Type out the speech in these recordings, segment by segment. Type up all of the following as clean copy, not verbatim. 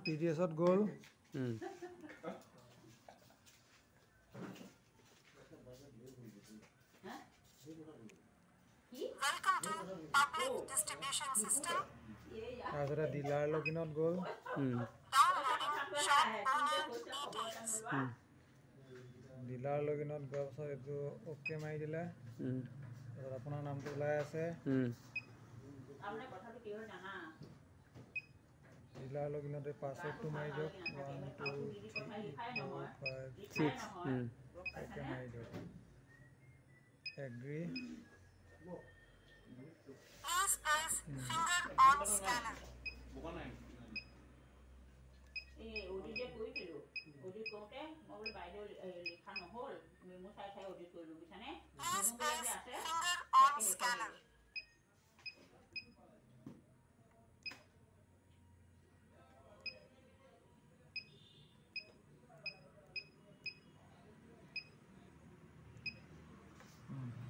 TDS-ত গ'ল Welcome to public distribution system. তাৰপিছতে dealer লগিনত গ'ল Downloading shop owner details. Dealer লগিনত যোৱাৰ পাছত এইটো অ'কে মাৰি দিলে তাৰপিছত আপোনাৰ নামটো ওলাই আছে ডিলাৰ লগিনতে পাছৱৰ্ডটো মাৰি দিয়ক 1 2 3 4 5 6 অ'কে মাৰি দিয়ক agri Please place finger on scanner. Please place finger on scanner.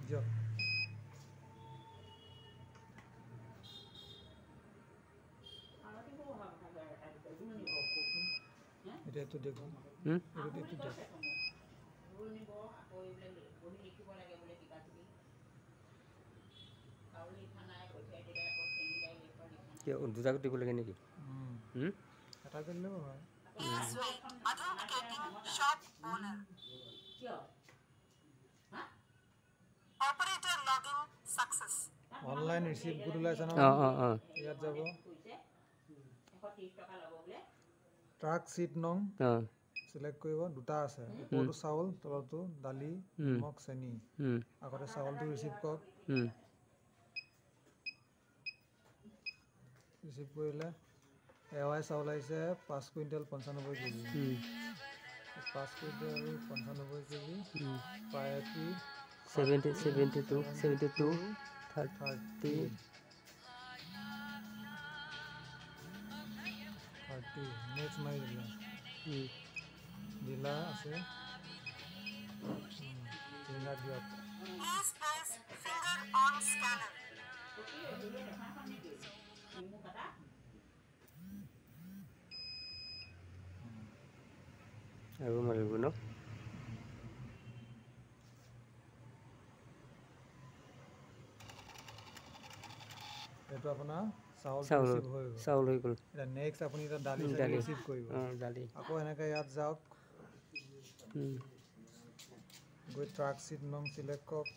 দিয়ক এটা একটু দেখুন এটা একটু দেখুন দুটা দিব লাগে নেকি এটা করলেও হয় Please wait. Authenticating shop owner. Operator login success. Online receive code ওলাইছে না ইয়াত যাব ট্রাক সিট নং সিলেক্ট কৰিব দুটা আছে ওপৰটো চাউল তলটো দালি নিমখ চেনি আগতে চাউলটো ৰিসিভ কৰক ৰিসিভ কৰিলে এৱাই চাউল আহিছে 5 কুইণ্টেল 95 কেজি 5 কুইণ্টেল 95 কেজি পায়টি 72 30 নেক্সট মাৰি দিলা দিলা আছে ফিংগাৰ দিয়ক Please place finger on scanner. আৰু মাৰিব ন এইটো আপোনাৰ চাউল হৈ গ'ল এটা নেক্সট আপুনি এটা দালি ৰিসিভ কৰিব দালি আকৌ এনেকৈ ইয়াত যাওক গৈ ট্ৰাক সিট নং সিলেক্ট কৰক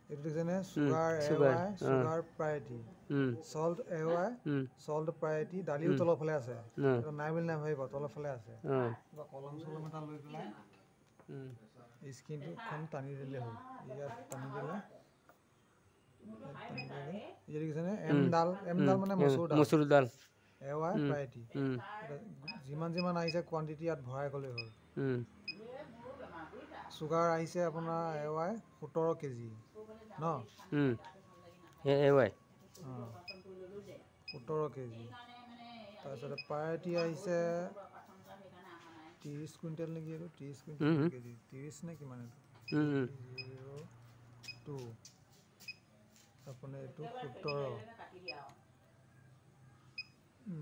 এইটো দেখিছেনে sugar priority salt salt priority দালিও তলৰ ফালে আছে এটা নাই বুলি নাভাবিব তলৰ ফালে আছে কলম চলম এটা লৈ পেলাই স্ক্ৰীনটোখন টানি দিলে হ'ল ইয়াত টানি দিলে ये দেখিছেনে এম ডাল মানে মসুৰ ডাল এৱাই প্ৰায়ৰিটি যিমান আহিছে কোৱান্টিটি ইয়াত ভৰাই গ'লে হ'ল সুগাৰ আহিছে আপোনাৰ এৱাই 17 কেজি ন এৱাই 17 কেজি তাৰপিছত প্ৰায়ৰিটি আহিছে 30 কুইণ্টেল নেকি এইটো 30 কুইণ্টেল কেজি 30 নে কিমান এইটো 02 अपने तो 17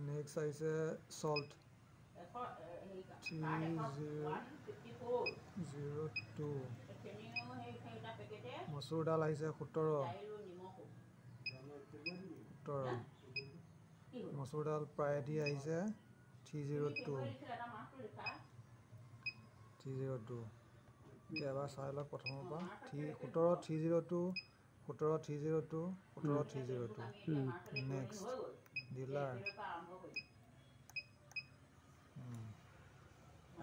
नेक्स्ट आइसे सॉल्ट 3002 मसूर दाल आइसे 17 मसूर दाल प्रायरिटी आइसे 302 एबार चाइ लওক प्रथমৰ পৰা 17 302 नेक्स्ट डीलर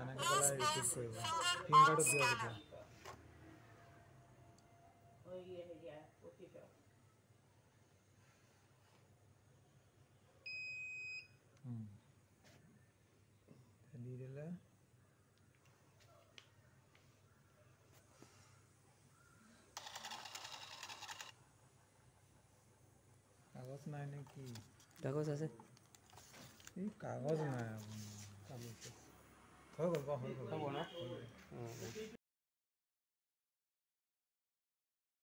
এনেকৈ পেলাই ৰিপিট কৰিব ফিংগাৰটো দিয়ক এতিয়া দি দিলে কাগজ নাই নে কি কাগজ আছে এই কাগজ নাই হৈ গ'ল